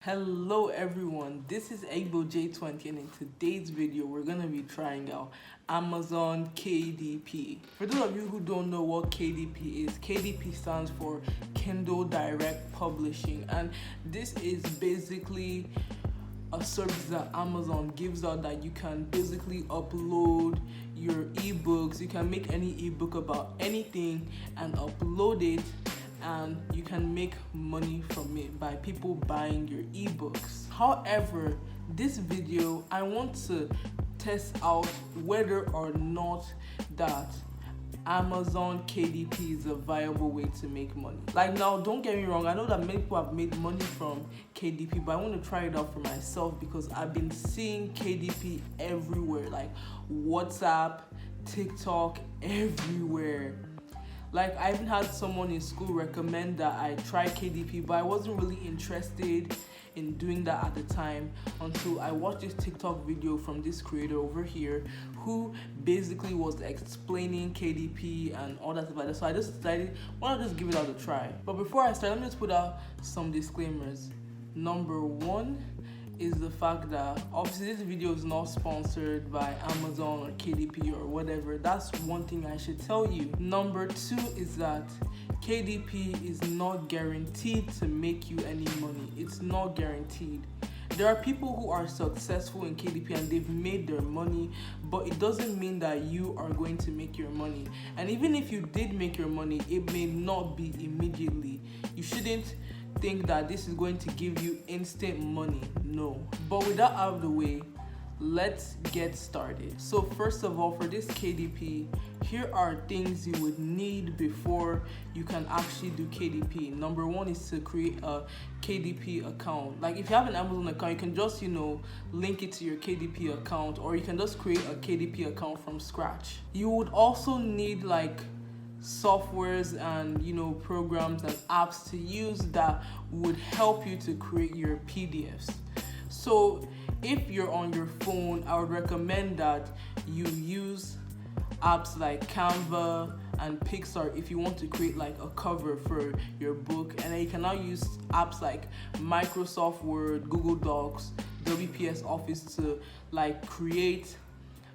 Hello everyone, this is Egbo J20 and in today's video we're going to be trying out Amazon KDP. For those of you who don't know what KDP is, KDP stands for Kindle Direct Publishing, and this is basically a service that Amazon gives out that you can basically upload your ebooks. You can make any ebook about anything and upload it, and you can make money from it by people buying your ebooks. However, this video I want to test out whether or not that Amazon KDP is a viable way to make money. Like, now, don't get me wrong, I know that many people have made money from KDP, but I want to try it out for myself because I've been seeing KDP everywhere, like WhatsApp, TikTok, everywhere. Like, I even had someone in school recommend that I try KDP, but I wasn't really interested in doing that at the time until I watched this TikTok video from this creator over here who basically was explaining KDP and all that stuff like that. So I just decided, why not just give it out a try? But before I start, let me just put out some disclaimers. Number one is the fact that obviously this video is not sponsored by Amazon or KDP or whatever. That's one thing I should tell you. Number two is that KDP is not guaranteed to make you any money. It's not guaranteed. There are people who are successful in KDP and they've made their money, but it doesn't mean that you are going to make your money. And even if you did make your money, it may not be immediately. You shouldn't think that this is going to give you instant money. No. But with that out of the way, let's get started. So first of all, for this KDP, here are things you would need before you can actually do KDP. Number one is to create a KDP account. Like, if you have an Amazon account, you can just link it to your KDP account, or you can just create a KDP account from scratch. You would also need like softwares and programs and apps to use that would help you to create your PDFs. So if you're on your phone, I would recommend that you use apps like Canva and Pixar if you want to create like a cover for your book. And then you can now use apps like Microsoft Word, Google Docs, WPS Office to like create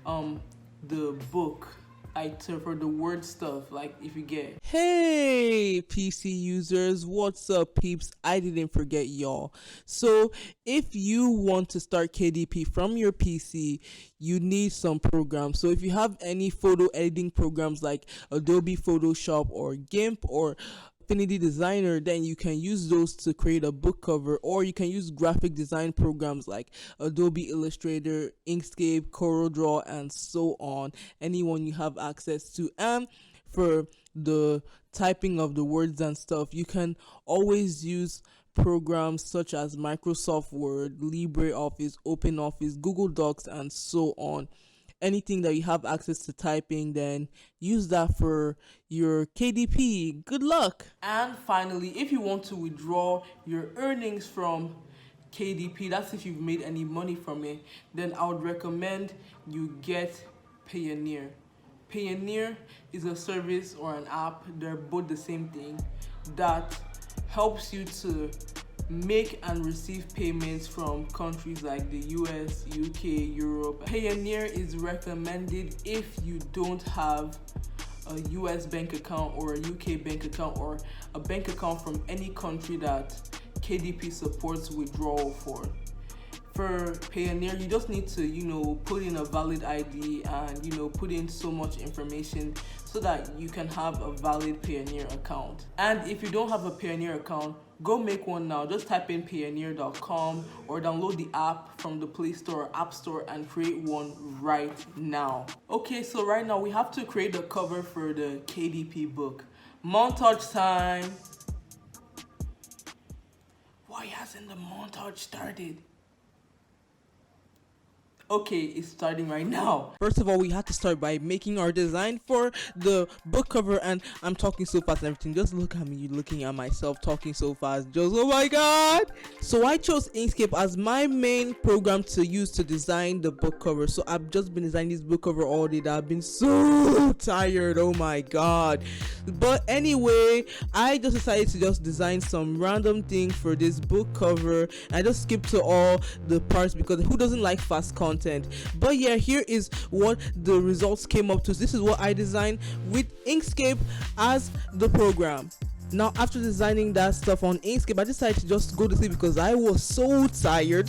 the book, like for the word stuff, like if you get. Hey PC users, what's up peeps? I didn't forget y'all. So if you want to start KDP from your PC, you need some programs. So if you have any photo editing programs like Adobe Photoshop or GIMP or Affinity Designer, then you can use those to create a book cover, or you can use graphic design programs like Adobe Illustrator, Inkscape, CorelDRAW, and so on. Anyone you have access to. And for the typing of the words and stuff, you can always use programs such as Microsoft Word, LibreOffice, OpenOffice, Google Docs, and so on. Anything that you have access to typing, then use that for your KDP. Good luck. And finally, if you want to withdraw your earnings from KDP, that's if you've made any money from it, then I would recommend you get Payoneer. Payoneer is a service or an app, they're both the same thing, that helps you to make and receive payments from countries like the US, UK, Europe. Payoneer is recommended if you don't have a US bank account or a UK bank account or a bank account from any country that KDP supports withdrawal for. For Payoneer, you just need to, put in a valid ID and, put in so much information so that you can have a valid Payoneer account. And if you don't have a Payoneer account, go make one now. Just type in payoneer.com or download the app from the Play Store or App Store and create one right now. Okay, so right now we have to create a cover for the KDP book. Montage time. Why hasn't the montage started? Okay, it's starting right now. First of all, we had to start by making our design for the book cover, and I'm talking so fast and everything. Just look at me looking at myself talking so fast. Just, oh my god. So I chose Inkscape as my main program to use to design the book cover. So I've just been designing this book cover all day that I've been so tired. Oh my god. But anyway, I just decided to just design some random thing for this book cover. I just skipped to all the parts because who doesn't like fast content? But yeah, here is what the results came up to. This is what I designed with Inkscape as the program. Now, after designing that stuff on Inkscape, I decided to just go to sleep because I was so tired.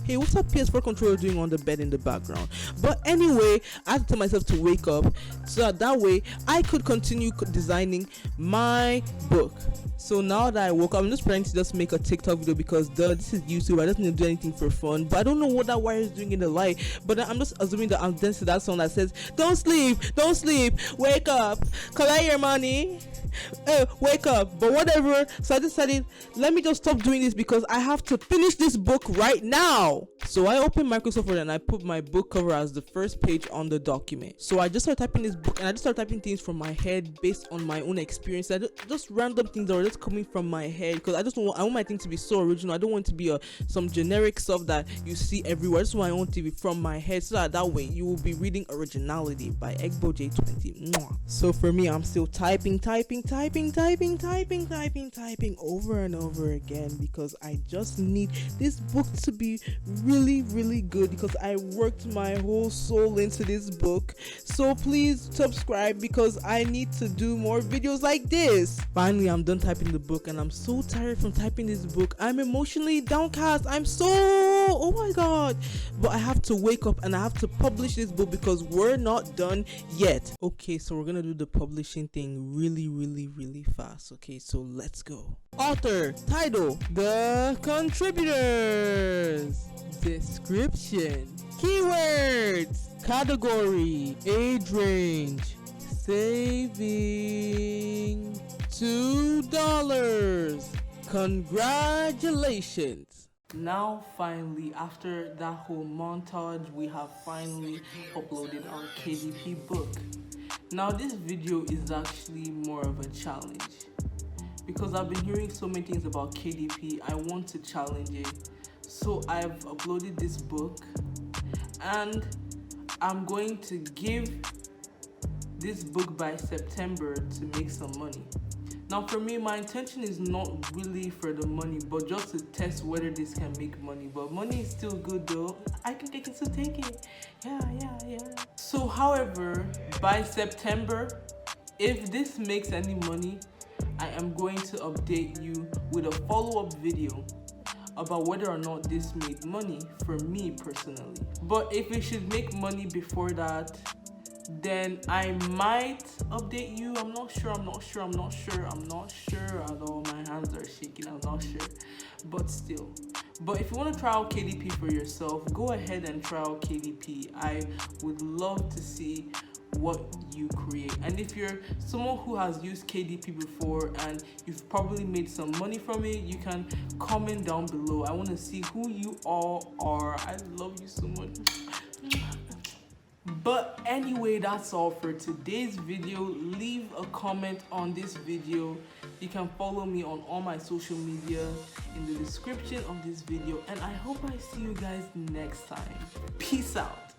Hey, what's that PS4 controller doing on the bed in the background? But anyway, I had to tell myself to wake up so that way I could continue designing my book. So now that I woke up, I'm just trying to just make a TikTok video because this is YouTube. I don't need to do anything for fun. But I don't know what that wire is doing in the light. But I'm just assuming that I'm dancing to that song that says, don't sleep, wake up, collect your money. Wake up. But whatever, so I decided, let me just stop doing this because I have to finish this book right now. So I opened Microsoft Word and I put my book cover as the first page on the document. So I just started typing this book and I just started typing things from my head based on my own experience. Just random things that were just coming from my head because I want my thing to be so original. I don't want it to be some generic stuff that you see everywhere. I just want my own TV from my head so that way you will be reading Originality by Egbo J20. So for me, I'm still typing over and over again because I just need this book to be really good because I worked my whole soul into this book. So please subscribe because I need to do more videos like this. Finally, I'm done typing the book and I'm so tired from typing this book. I'm emotionally downcast. Oh my god. But I have to wake up and I have to publish this book because we're not done yet. Okay, so we're gonna do the publishing thing really fast. Okay, so let's go. Author, title, the contributors, description, keywords, category, age range, saving $2. Congratulations. Now finally, after that whole montage, we have finally uploaded our KDP book. Now this video is actually more of a challenge because I've been hearing so many things about KDP. I want to challenge it. So I've uploaded this book and I'm going to give this book by September to make some money. Now for me, my intention is not really for the money, but just to test whether this can make money. But money is still good though. I can still take it. Yeah. So however, by September, if this makes any money, I am going to update you with a follow-up video about whether or not this made money for me personally. But if it should make money before that, then I might update you. I'm not sure at all. My hands are shaking. I'm not sure, but still. But if you want to try out KDP for yourself, go ahead and try out KDP. I would love to see what you create. And if you're someone who has used KDP before and you've probably made some money from it, you can comment down below. I want to see who you all are. I love you so much. But anyway, that's all for today's video. Leave a comment on this video. You can follow me on all my social media in the description of this video. And I hope I see you guys next time. Peace out.